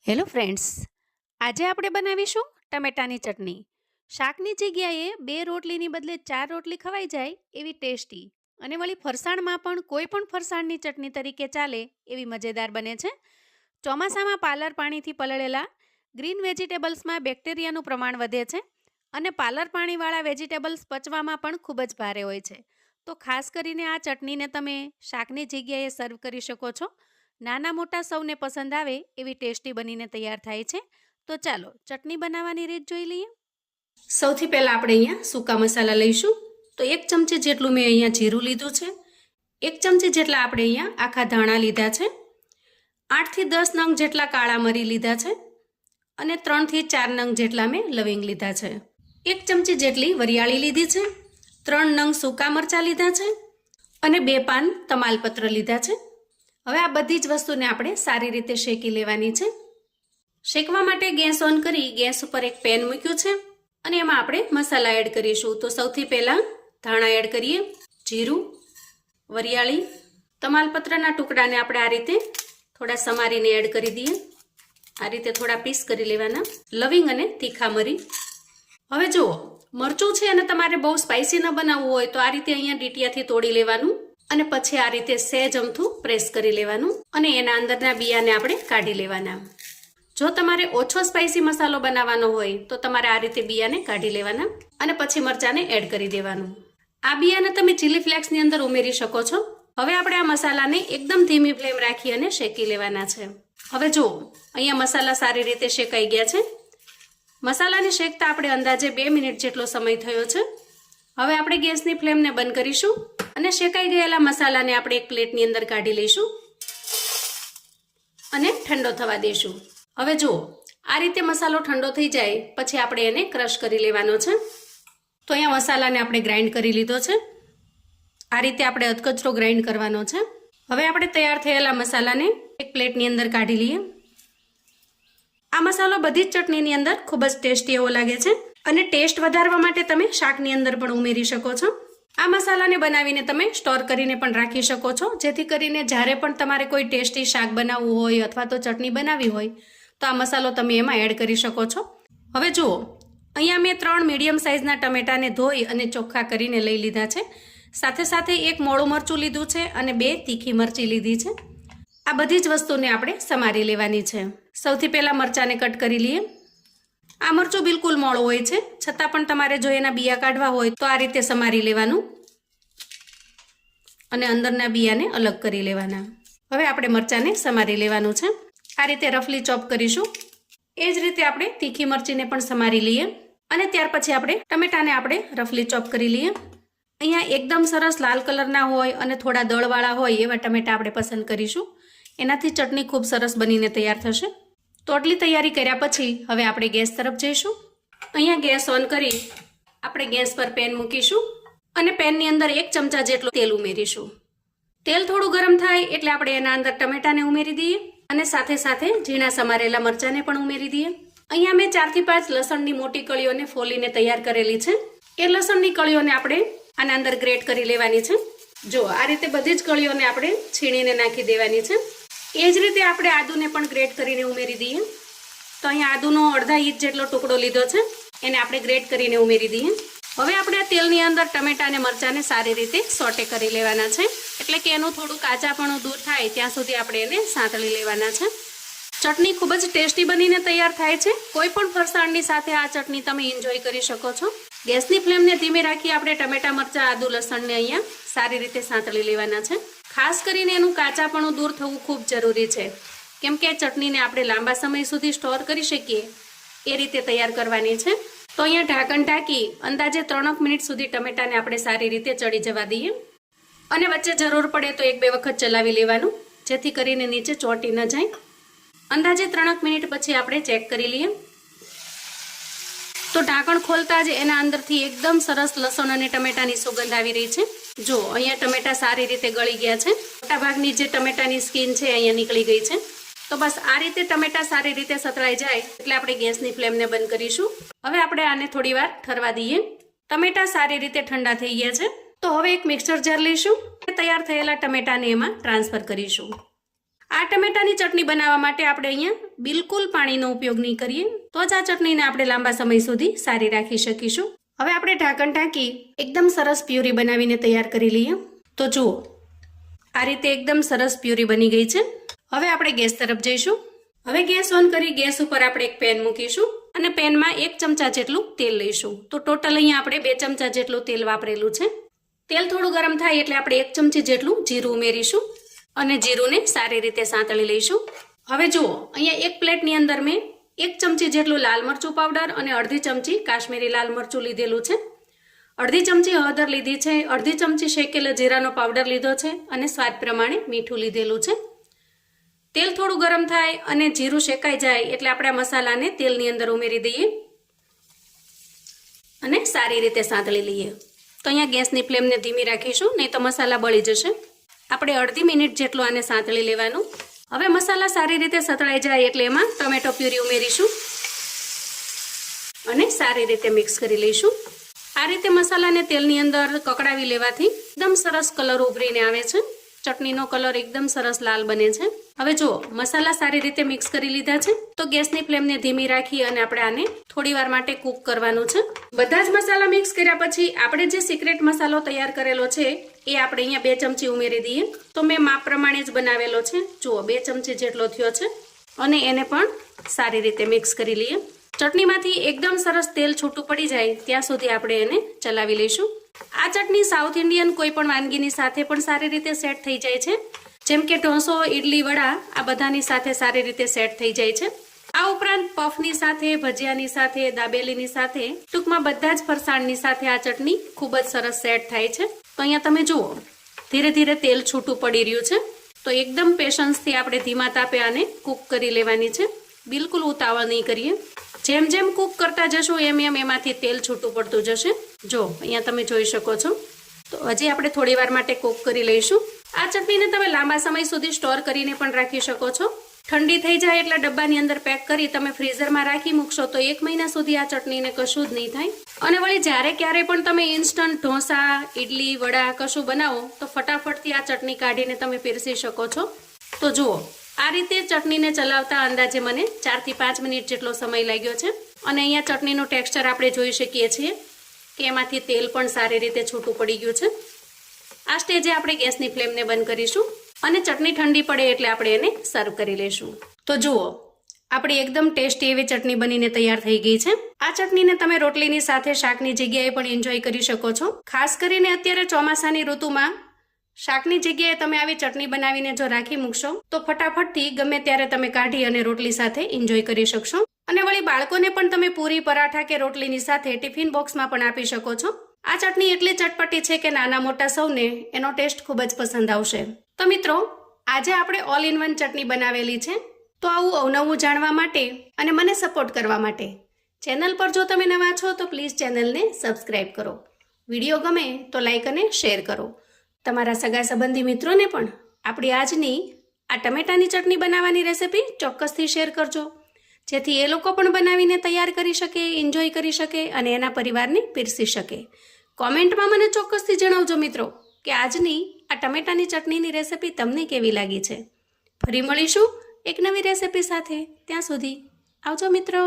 Hello friends, આજે આપણે બનાવીશું ટમેટાની ચટણી. શાકની જગ્યાએ 2 રોટલીની બદલે 4 રોટલી ખવાઈ જાય એવી ટેસ્ટી અને વળી ફરસાણમાં પણ કોઈ પણ ફરસાણની ચટણી તરીકે ચાલે એવી મજેદાર બને છે. ચોમાસામાં પાલર પાણીથી પલળેલા ગ્રીન વેજીટેબલ્સમાં બેક્ટેરિયાનું પ્રમાણ વધે છે અને પાલર પાણીવાળા વેજીટેબલ્સ પચવામાં પણ ખૂબ જ ભારે હોય છે. તો ખાસ કરીને આ ચટણીને તમે શાકની જગ્યાએ સર્વ કરી શકો છો. નાના મોટા સૌને પસંદ આવે એવી ટેસ્ટી બનીને તૈયાર થાય છે. તો ચાલો ચટણી બનાવવાની રીત જોઈ લઈએ. સૌથી પહેલાં આપણે અહીંયા સૂકા મસાલા લઈશું. તો 1 ચમચી જેટલું મેં અહીંયા જીરું લીધું છે. 1 ચમચી જેટલા આપણે અહીંયા આખા ધાણા લીધા છે. 8 થી 10 નંગ જેટલા કાળા મરી લીધા છે અને 3 થી 4 નંગ જેટલા મેં લવિંગ લીધા છે. 1 ચમચી જેટલી વરિયાળી લીધી છે. 3 નંગ સૂકા મરચાં લીધા છે અને 2 પાન તમાલપત્ર લીધા છે. હવે આ બધી જ વસ્તુને આપણે સારી રીતે શેકી લેવાની છે. શેકવા માટે ગેસ ઓન કરી ગેસ ઉપર એક પેન મૂક્યું છે અને એમાં આપણે મસાલા એડ કરીશું. તો સૌથી પહેલાં ધાણા એડ કરીએ, જીરું, વરિયાળી, તમાલપત્રના ટુકડાને આપણે આ રીતે થોડા સમારીને એડ કરી દઈએ. આ રીતે થોડા પીસ કરી લેવાના. લવિંગ અને તીખા મરી. હવે જુઓ, મરચું છે અને તમારે બહુ સ્પાઇસી ન બનાવવું હોય તો આ રીતે અહીંયા ડીટીયાથી તોડી લેવાનું અને પછી આ રીતે સહેજ અમથું પ્રેસ કરી લેવાનું અને એના અંદરના બિયાને આપણે કાઢી લેવાના. જો તમારે ઓછો સ્પાઇસી મસાલો બનાવવાનો હોય તો તમારે આ રીતે બિયાને કાઢી લેવાના અને પછી મરચાંને એડ કરી દેવાનું. આ બિયાને તમે ચીલી ફ્લેક્સની અંદર ઉમેરી શકો છો. હવે આપણે આ મસાલાને એકદમ ધીમી ફ્લેમ રાખી અને શેકી લેવાના છે. હવે જુઓ, અહીંયા મસાલા સારી રીતે શેકાઈ ગયા છે. મસાલાને શેકતા આપણે અંદાજે 2 મિનિટ જેટલો સમય થયો છે. હવે આપણે ગેસની ફ્લેમને બંધ કરીશું અને શેકાઈ ગયેલા મસાલાને આપણે એક પ્લેટની અંદર કાઢી લઈશું અને ઠંડો થવા દઈશું. હવે જુઓ, આ રીતે મસાલો ઠંડો થઈ જાય પછી આપણે એને ક્રશ કરી લેવાનો છે. તો અહીંયા મસાલાને આપણે ગ્રાઇન્ડ કરી લીધો છે. આ રીતે આપણે અધકચરો ગ્રાઇન્ડ કરવાનો છે. હવે આપણે તૈયાર થયેલા મસાલાને એક પ્લેટની અંદર કાઢી લઈએ. આ મસાલો બધી જ ચટણીની અંદર ખૂબ જ ટેસ્ટી એવો લાગે છે અને ટેસ્ટ વધારવા માટે તમે શાકની અંદર પણ ઉમેરી શકો છો. આ મસાલાને બનાવીને તમે સ્ટોર કરીને પણ રાખી શકો છો, જેથી કરીને જ્યારે પણ તમારે કોઈ ટેસ્ટી શાક બનાવવું હોય અથવા તો ચટણી બનાવવી હોય તો આ મસાલો તમે એમાં એડ કરી શકો છો. હવે જુઓ, અહીંયા મેં 3 મીડિયમ સાઇઝના ટમેટાને ધોઈ અને ચોખ્ખા કરીને લઈ લીધા છે. સાથે સાથે 1 મોળું મરચું લીધું છે અને 2 તીખી મરચી લીધી છે. આ બધી જ વસ્તુને આપણે સમારી લેવાની છે. સૌથી પહેલાં મરચાંને કટ કરી લઈએ. આ મરચું બિલકુલ મોળું હોય છે, છતાં પણ તમારે જો એના બિયા કાઢવા હોય તો આ રીતે સમારી લેવાનું અને અંદરના બિયાને અલગ કરી લેવાના. હવે આપણે મરચાંને સમારી લેવાનું છે. આ રીતે રફલી ચોપ કરીશું. એ જ રીતે આપણે તીખી મરચીને પણ સમારી લઈએ અને ત્યાર પછી આપણે ટમેટાને આપણે રફલી ચોપ કરી લઈએ. અહીંયા એકદમ સરસ લાલ કલરના હોય અને થોડા દળવાળા હોય એવા ટમેટા આપણે પસંદ કરીશું. એનાથી ચટણી ખૂબ સરસ બનીને તૈયાર થશે. તો આટલી તૈયારી કર્યા પછી હવે આપણે ગેસ તરફ જઈશું. અહીંયા ગેસ ઓન કરી આપણે ગેસ પર પેન મૂકીશું અને પેનની અંદર 1 ચમચા જેટલું તેલ ઉમેરીશું. તેલ થોડું ગરમ થાય એટલે આપણે એના અંદર ટમેટાને ઉમેરી દઈએ અને સાથે સાથે ઝીણા સમારેલા મરચાંને પણ ઉમેરી દઈએ. અહીંયા મેં 4 થી 5 લસણની મોટી કળીઓને ફોલીને તૈયાર કરેલી છે. એ લસણની કળીઓને આપણે આના અંદર ગ્રેટ કરી લેવાની છે. જો આ રીતે બધી જ કળીઓને આપણે છીણીને નાખી દેવાની છે. એ જ રીતે આપણે આદુને પણ ગ્રેટ કરીને ઉમેરી દઈએ. તો અહીંયા આદુનો અડધા ઇંચ જેટલો ટુકડો લીધો છે, એને આપણે ગ્રેટ કરીને ઉમેરી દઈએ. હવે આપણે આ તેલની અંદર ટમેટા અને મરચાંને સારી રીતે સોટે કરી લેવાના છે, એટલે કે એનું થોડું કાચાપણું દૂર થાય ત્યાં સુધી આપણે એને સાંતળી લેવાના છે. ચટણી ખૂબ જ ટેસ્ટી બનીને તૈયાર થાય છે. કોઈ પણ ફરસાણની સાથે આ ચટણી તમે એન્જોય કરી શકો છો. ગેસની ફ્લેમને ધીમે રાખી આપણે ટમેટા, મરચાં, આદુ, લસણને અહીંયા સારી રીતે સાંતળી લેવાના છે. ખાસ કરીને એનું કાચાપણું દૂર થવું ખૂબ જરૂરી છે, કેમ કે ચટણીને આપણે લાંબા સમય સુધી સ્ટોર કરી શકીએ એ રીતે તૈયાર કરવાની છે. તો અહીંયા ઢાંકણ ઢાંકી અંદાજે 3 મિનિટ સુધી ટમેટાને આપણે સારી રીતે ચડી જવા દઈએ અને વચ્ચે જરૂર પડે તો 1-2 વખત ચલાવી લેવાનું, જેથી કરીને નીચે ચોંટી ન જાય. અંદાજે 3 મિનિટ પછી આપણે ચેક કરી લઈએ. તો ઢાંકણ ખોલતા જ એના અંદરથી એકદમ સરસ લસણ અને ટમેટાની સુગંધ આવી રહી છે. જો અહીંયા ટમેટા સારી રીતે ગળી ગયા છે. મોટાભાગની જે ટમેટાની સ્કીન છે અહીંયા નીકળી ગઈ છે. તો બસ આ રીતે ટમેટા સારી રીતે સતળાઈ જાય એટલે આપણે ગેસની ફ્લેમને બંધ કરીશું. હવે આપણે આને થોડી વાર ઠરવા દઈએ. ટમેટા સારી રીતે ઠંડા થઈ ગયા છે. તો હવે એક મિક્સર જાર લઈશું. તૈયાર થયેલા ટમેટાને એમાં ટ્રાન્સફર કરીશું. આ ટમેટાની ચટણી બનાવવા માટે આપણે અહીંયા બિલકુલ પાણીનો ઉપયોગ નહીં કરીએ, તો જ આ ચટણીને આપણે લાંબા સમય સુધી સારી રાખી શકીશું. હવે આપણે ઢાંકણ ઢાંકી એકદમ સરસ પ્યુરી બનાવીને તૈયાર કરી લઈએ. તો જુઓ, આ રીતે એકદમ સરસ પ્યુરી બની ગઈ છે. હવે આપણે ગેસ તરફ જઈશું. હવે ગેસ ઓન કરી ગેસ ઉપર આપણે એક પેન મૂકીશું અને પેનમાં 1 ચમચા જેટલું તેલ લઈશું. તો ટોટલ અહીંયા આપણે 2 ચમચા જેટલું તેલ વાપરેલું છે. તેલ થોડું ગરમ થાય એટલે આપણે 1 ચમચી જેટલું જીરું ઉમેરીશું અને જીરુંને સારી રીતે સાંતળી લઈશું. હવે જુઓ, અહીંયા એક પ્લેટની અંદર મેં 1 ચમચી જેટલું લાલ મરચું પાવડર અને અડધી ચમચી કાશ્મીરી લાલ મરચું લીધેલું છે. અડધી ચમચી હળદર લીધી છે, અડધી ચમચી શેકેલા જીરાનો પાવડર લીધો છે અને સ્વાદ પ્રમાણે મીઠું લીધેલું છે. તેલ થોડું ગરમ થાય અને જીરું શેકાઈ જાય એટલે આપણે મસાલાને તેલની અંદર ઉમેરી દઈએ અને સારી રીતે સાંતળી લઈએ. તો અહીંયા ગેસની ફ્લેમને ધીમી રાખીશું, નહીં તો મસાલા બળી જશે. આપણે અડધી મિનિટ જેટલું આને સાંતળી લેવાનું. હવે મસાલા સારી રીતે સતળાઈ જાય એટલે એમાં ટોમેટો પ્યુરી ઉમેરીશું અને સારી રીતે મિક્સ કરી લઈશું. આ રીતે મસાલાને તેલની અંદર કકડાવી લેવાથી એકદમ સરસ કલર ઉભરીને આવે છે. ચટણીનો કલર એકદમ સરસ લાલ બને છે. હવે જુઓ, મસાલા સારી રીતે મિક્સ કરી લીધા છે. તો ગેસની ફ્લેમને ધીમી રાખી અને આપણે આને થોડી વાર માટે કૂક કરવાનું છે. બધા જ મસાલા મિક્સ કર્યા પછી આપણે જે સિક્રેટ મસાલો તૈયાર કરેલો છે એ આપણે અહીંયા 2 ચમચી ઉમેરી દઈએ. તો મેં માપ પ્રમાણે જ બનાવેલો છે. જુઓ, 2 ચમચી જેટલો થયો છે અને એને પણ સારી રીતે મિક્સ કરી લઈએ. ચટણીમાંથી એકદમ સરસ તેલ છૂટું પડી જાય ત્યાં સુધી આપણે એને ચલાવી લઈશું. આ ચટણી સાઉથ ઇન્ડિયન કોઈ પણ વાનગીની સાથે પણ સારી રીતે સેટ થઈ જાય છે, જેમ કે ઢોસો, ઇડલી, વડા, આ બધાની સાથે સારી રીતે સેટ થઈ જાય છે. આ ઉપરાંત પફની સાથે, ભજીયાની સાથે, દાબેલીની સાથે, ટૂંકમાં બધા જ ફરસાણની સાથે આ ચટણી ખૂબ જ સરસ સેટ થાય છે. તો અહીંયા તમે જુઓ, ધીરે ધીરે તેલ છૂટું પડી રહ્યું છે. તો એકદમ પેશન્સથી આપણે ધીમા તાપે આને કૂક કરી લેવાની છે. બિલકુલ ઉતાવળ નહીં કરીએ. જેમ જેમ કૂક કરતા જશું એમ એમ એમાંથી તેલ છૂટું પડતું જશે. જો અહીંયા તમે જોઈ શકો છો. તો હજી આપણે થોડી વાર માટે કૂક કરી લઈશું. આ ચટણીને તમે લાંબા સમય સુધી સ્ટોર કરીને પણ રાખી શકો છો. ઠંડી થઈ જાય એટલે ડબ્બાની અંદર પેક કરી તમે ફ્રીઝરમાં રાખી મૂકશો તો 1 મહિના સુધી આ ચટણીને કશું જ નહીં થાય. અને વળી જ્યારે ક્યારે પણ તમે ઇન્સ્ટન્ટ ઢોસા, ઇડલી, વડા કશું બનાવો તો ફટાફટથી આ ચટણી કાઢીને તમે પીરસી શકો છો. તો જુઓ, આ રીતે ચટણીને ચલાવતા અંદાજે મને 4 થી 5 મિનિટ જેટલો સમય લાગ્યો છે. અને અહીંયા ચટણીનું ટેક્સચર આપણે જોઈ શકીએ છીએ કે એમાંથી તેલ પણ સારી રીતે છૂટું પડી ગયું છે. આ સ્ટેજે આપણે ગેસની ફ્લેમને બંધ કરીશું અને ચટણી ઠંડી પડે એટલે આપણે એને સર્વ કરી લઈશું. તો જુઓ, આપણી એકદમ ટેસ્ટી એવી ચટણી બનીને તૈયાર થઈ ગઈ છે. આ ચટણીને તમે રોટલીની સાથે શાકની જગ્યાએ પણ એન્જોય કરી શકો છો. ખાસ કરીને અત્યારે ચોમાસાની ઋતુમાં શાકની જગ્યાએ તમે આવી ચટણી બનાવીને જો રાખી મૂકશો તો ફટાફટથી ગમે ત્યારે તમે કાઢી અને રોટલી સાથે એન્જોય કરી શકશો. અને વળી બાળકોને પણ તમે પૂરી, પરાઠા કે રોટલીની સાથે ટિફિન બોક્સમાં પણ આપી શકો છો. આ ચટણી એટલી ચટપટી છે કે નાના મોટા સૌને એનો ટેસ્ટ ખૂબ જ પસંદ આવશે. તો મિત્રો, આજે આપણે ઓલ ઇન વન ચટણી બનાવેલી છે. તો આવું અવનવું જાણવા માટે અને મને સપોર્ટ કરવા માટે ચેનલ પર જો તમે નવા છો તો પ્લીઝ ચેનલને સબસ્ક્રાઇબ કરો. વિડીયો ગમે તો લાઈક અને શેર કરો. તમારા સગા સંબંધી મિત્રોને પણ આપણી આજની આ ટમેટાની ચટણી બનાવવાની રેસિપી ચોક્કસથી શેર કરજો, જેથી એ લોકો પણ બનાવીને તૈયાર કરી શકે, એન્જોય કરી શકે અને એના પરિવારને પીરસી શકે. કોમેન્ટમાં મને ચોક્કસથી જણાવજો મિત્રો કે આજની આ ટમેટાની ચટણીની રેસિપી તમને કેવી લાગી છે. ફરી મળીશું એક નવી રેસિપી સાથે. ત્યાં સુધી આવજો મિત્રો.